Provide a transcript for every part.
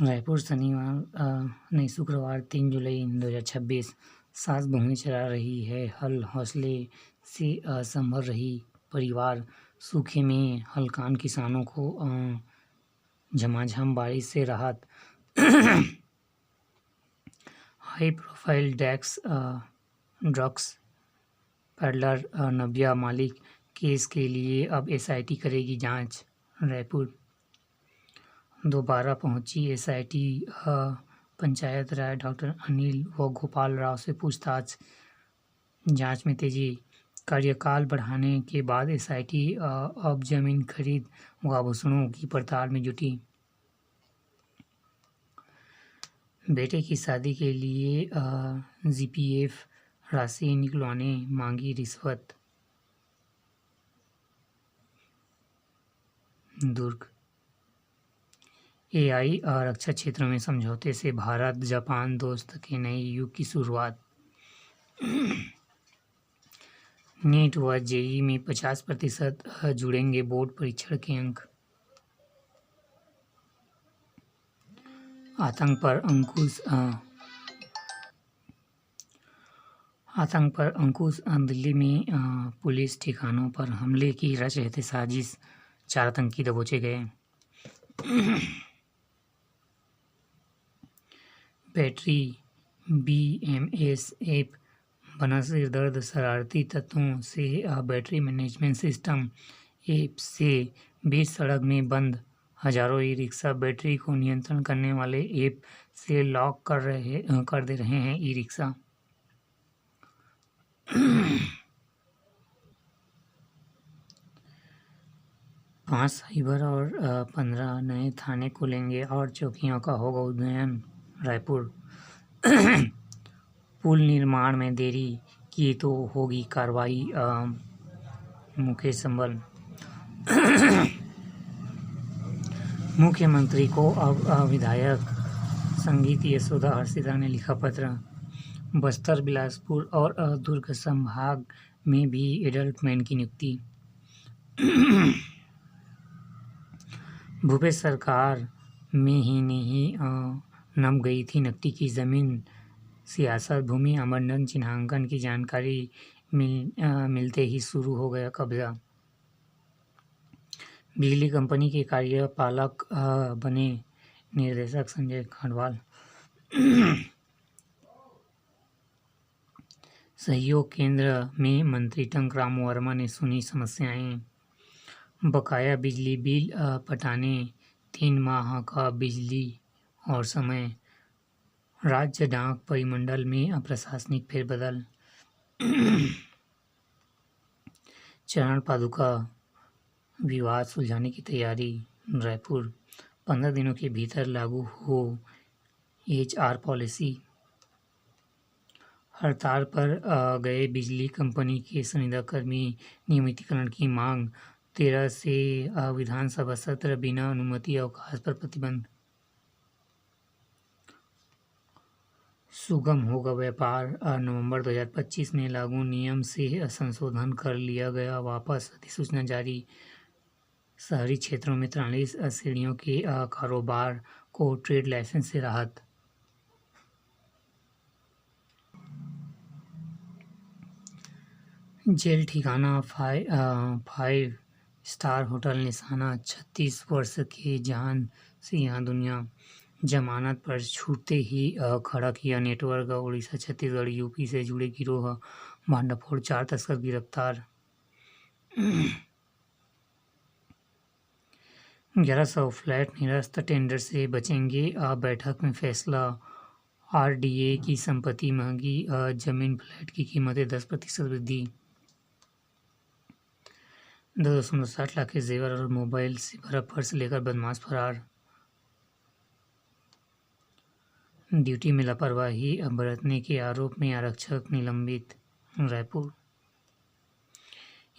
रायपुर नहीं, शुक्रवार 3 जुलाई 2026। सास बहुएं चरा रही है हल, हौसले से संभल रही परिवार। सूखे में हलकान किसानों को झमाझम बारिश से राहत। हाई प्रोफाइल ड्रग्स पेडलर नव्या मालिक केस के लिए अब एसआईटी करेगी जांच। रायपुर दोबारा पहुंची एसआईटी, पंचायत राय डॉक्टर अनिल व गोपाल राव से पूछताछ, जांच में तेजी। कार्यकाल बढ़ाने के बाद एसआईटी अब जमीन खरीद व आभूषणों की पड़ताल में जुटी। बेटे की शादी के लिए जीपीएफ राशि निकलवाने मांगी रिश्वत। दुर्ग एआई रक्षा क्षेत्र में समझौते से भारत जापान दोस्त के नए युग की शुरुआत। नीट व जेईई में 50% जुड़ेंगे बोर्ड परीक्षण के अंक। आतंक पर अंकुश दिल्ली में पुलिस ठिकानों पर हमले की रच रहे थे साजिश, 4 आतंकी दबोचे गए। बैटरी बीएमएस ऐप बना सिरदर्द, शरारती तत्वों से बैटरी मैनेजमेंट सिस्टम ऐप से बीच सड़क में बंद हजारों ई रिक्शा। बैटरी को नियंत्रण करने वाले ऐप से लॉक कर दे रहे हैं ई रिक्शा। पाँच साइबर और 15 नए थाने खुलेंगे और चौकियों का होगा उन्नयन। रायपुर पुल निर्माण में देरी की तो होगी कार्रवाई, मुकेश संबल। मुख्यमंत्री को अब विधायक संगीत यशोदा हर्षिता ने लिखा पत्र। बस्तर, बिलासपुर और दुर्ग संभाग में भी एडल्ट मैन की नियुक्ति। भूपेश सरकार में ही नहीं नम गई थी नकटी की जमीन। सियासत भूमि आवंटन चिन्हांकन की जानकारी मिलते ही शुरू हो गया कब्जा। बिजली कंपनी के कार्यपालक बने निर्देशक संजय खंडवाल। सहयोग केंद्र में मंत्री टंकराम वर्मा ने सुनी समस्याएं। बकाया बिजली बिल पटाने 3 माह का बिजली और समय। राज्य डाक परिमंडल में प्रशासनिक फेरबदल। चरण पादुका विवाद सुलझाने की तैयारी। रायपुर 15 दिनों के भीतर लागू हो HR पॉलिसी। हड़ताल पर गए बिजली कंपनी के संविदाकर्मी, नियमितीकरण की मांग। 13 से विधानसभा सत्र, बिना अनुमति अवकाश पर प्रतिबंध। सुगम होगा व्यापार, नवंबर 2025 में लागू नियम से संशोधन कर लिया गया वापस, अधिसूचना जारी। शहरी क्षेत्रों में 43 श्रेणियों के कारोबार को ट्रेड लाइसेंस से राहत। जेल ठिकाना 5 स्टार होटल निशाना। 36 वर्ष के जान से यहाँ दुनिया। जमानत पर छूटते ही खड़ा किया नेटवर्क। उड़ीसा, छत्तीसगढ़, यूपी से जुड़े गिरोह भांडाफोड़, 4 तस्कर गिरफ्तार। 1100 फ्लैट निरस्त टेंडर से बचेंगे, बैठक में फैसला। RDA की संपत्ति महंगी, जमीन फ्लैट की कीमतें 10% वृद्धि। 2.60 लाख के जेवर और मोबाइल से भरा पर्स लेकर बदमाश फरार। ड्यूटी में लापरवाही बरतने के आरोप में आरक्षक निलंबित। रायपुर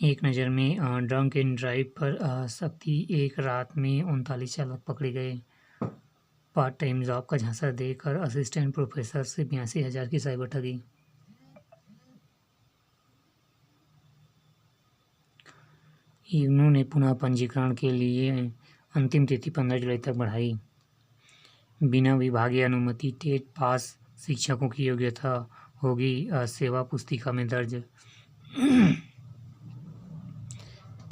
एक नज़र में ड्रंक एंड ड्राइव पर सख्ती। एक रात में 39 चालक पकड़े गए। पार्ट टाइम जॉब का झांसा देकर असिस्टेंट प्रोफेसर से 82,000 की साइबर ठगी। यूनो ने पुनः पंजीकरण के लिए अंतिम तिथि 15 जुलाई तक बढ़ाई। बिना विभागीय अनुमति टेट पास शिक्षकों की योग्यता होगी सेवा पुस्तिका में दर्ज।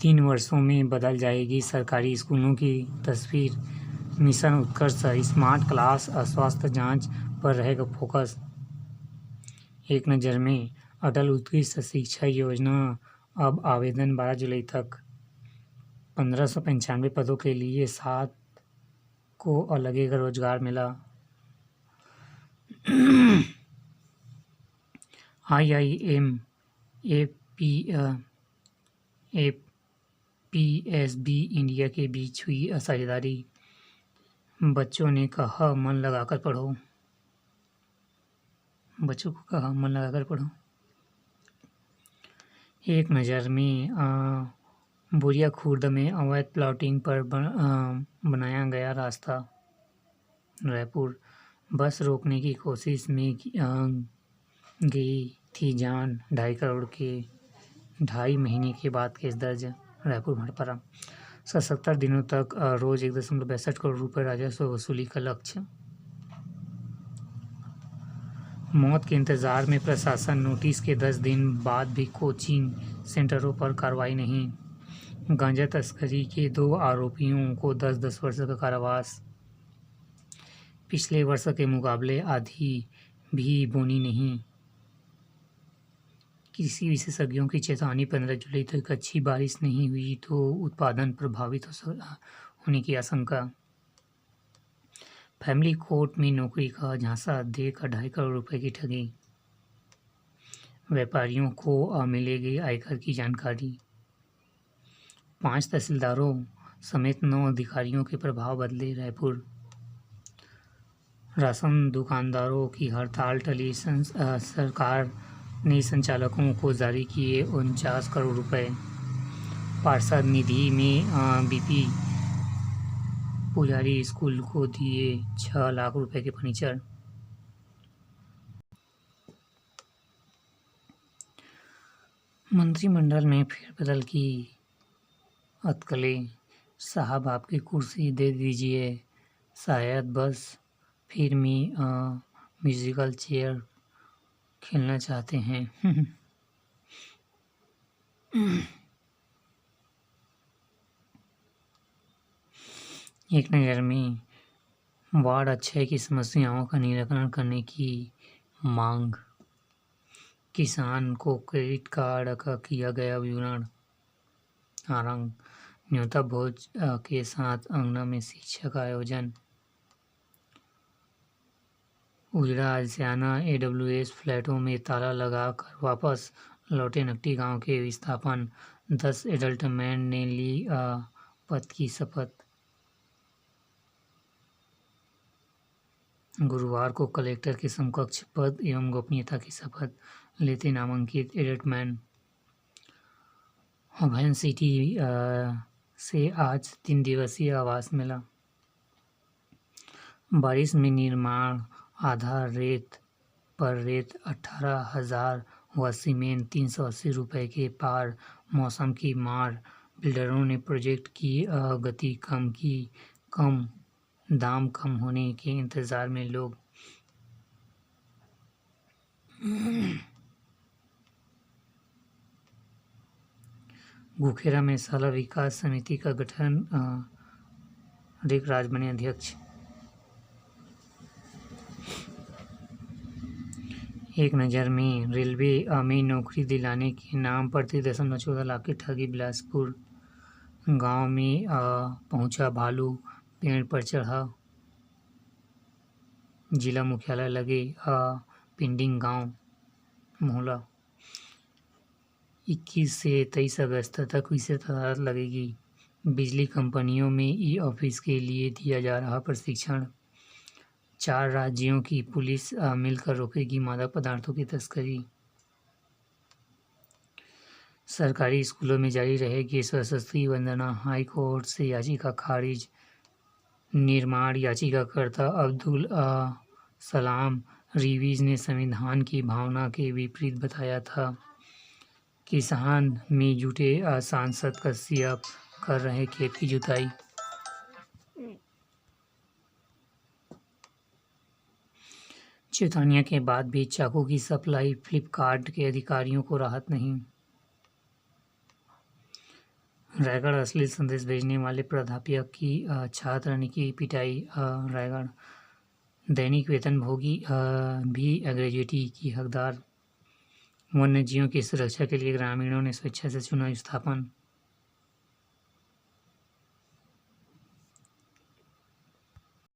3 वर्षों में बदल जाएगी सरकारी स्कूलों की तस्वीर। मिशन उत्कर्ष स्मार्ट क्लास स्वास्थ्य जांच पर रहेगा फोकस। एक नज़र में अटल उत्कृष्ट शिक्षा योजना अब आवेदन 12 जुलाई तक। 1595 पदों के लिए 7 को लगेगा रोजगार मेला। IIM APSB इंडिया के बीच हुई साझेदारी। बच्चों ने कहा मन लगाकर पढ़ो। बच्चों को कहा मन लगाकर पढ़ो। एक नज़र में बोरिया खुर्द में अवैध प्लॉटिंग पर बनाया गया रास्ता। रायपुर बस रोकने की कोशिश में गई थी जान। 2.5 करोड़ के 2.5 महीने के बाद केस दर्ज। रायपुर भटपारा 70 दिनों तक रोज 1.62 करोड़ रुपए राजस्व वसूली का लक्ष्य। मौत के इंतजार में प्रशासन। नोटिस के 10 दिन बाद भी कोचिंग सेंटरों पर कार्रवाई नहीं। गांजा तस्करी के 2 आरोपियों को 10-10 वर्ष का कारावास। पिछले वर्ष के मुकाबले आधी भी बोनी नहीं। कृषि विशेषज्ञों की चेतावनी। 15 जुलाई तक अच्छी बारिश नहीं हुई तो उत्पादन प्रभावित होने की आशंका। फैमिली कोर्ट में नौकरी का झांसा देकर 2.5 करोड़ रुपए की ठगी। व्यापारियों को मिलेगी आयकर की जानकारी। 5 तहसीलदारों समेत 9 अधिकारियों के प्रभाव बदले। रायपुर राशन दुकानदारों की हड़ताल टली। सरकार ने संचालकों को जारी किए 49 करोड़ रुपए। पार्षद निधि में बीपी पुजारी स्कूल को दिए 6 लाख रुपए के फर्नीचर। मंत्रिमंडल में फेरबदल की अटकलें। साहब आपकी कुर्सी दे दीजिए। शायद बस फिर में म्यूजिकल चेयर खेलना चाहते हैं। एक नज़र में वार्ड अक्षय की समस्याओं का निराकरण करने की मांग। किसान को क्रेडिट कार्ड का किया गया विवरण। आरंग न्योता भोज के साथ अंगना में शिक्षा का आयोजन। उजड़ा आसियाना AWS फ्लैटों में ताला लगाकर वापस लौटे नकटी गांव के विस्थापन। 10 एडल्ट मैन ने ली पद की शपथ। गुरुवार को कलेक्टर के समकक्ष पद एवं गोपनीयता की शपथ लेते नामांकित एडल्ट मैन। अभयन सिटी से आज 3 दिवसीय आवास मेला। बारिश में निर्माण आधा। रेत पर रेत 18,000 व सीमेंट 380 रुपए के पार। मौसम की मार। बिल्डरों ने प्रोजेक्ट की गति कम की। कम दाम कम होने के इंतजार में लोग। गुखेरा में साला विकास समिति का गठन। रिक राज बने अध्यक्ष। एक नज़र में रेलवे में नौकरी दिलाने के नाम पर 3.14 लाख की ठगी। बिलासपुर गांव में पहुंचा भालू। पेड़ पर चढ़ा। जिला मुख्यालय लगे पिंडिंग गांव मोहला। 21 से 23 अगस्त तक विशेष अदालत लगेगी। बिजली कंपनियों में ई-ऑफिस के लिए दिया जा रहा प्रशिक्षण। 4 राज्यों की पुलिस मिलकर रोकेगी मादक पदार्थों की तस्करी। सरकारी स्कूलों में जारी रहेगी सरस्वती वंदना। हाई कोर्ट से याचिका खारिज। निर्माण याचिकाकर्ता अब्दुल सलाम रिवीज ने संविधान की भावना के विपरीत बताया था। किसान में जुटे सांसद कश्यप कर रहे खेत की जुताई। चेतावनी के बाद भी चाकू की सप्लाई, फ्लिपकार्ट के अधिकारियों को राहत नहीं। रायगढ़ अश्लील संदेश भेजने वाले प्राध्यापक की छात्र ने की पिटाई। रायगढ़ दैनिक वेतनभोगी भी ग्रेजुएटी की हकदार। वन्यजीवों की सुरक्षा के लिए ग्रामीणों ने स्वेच्छा से चुना स्थापन।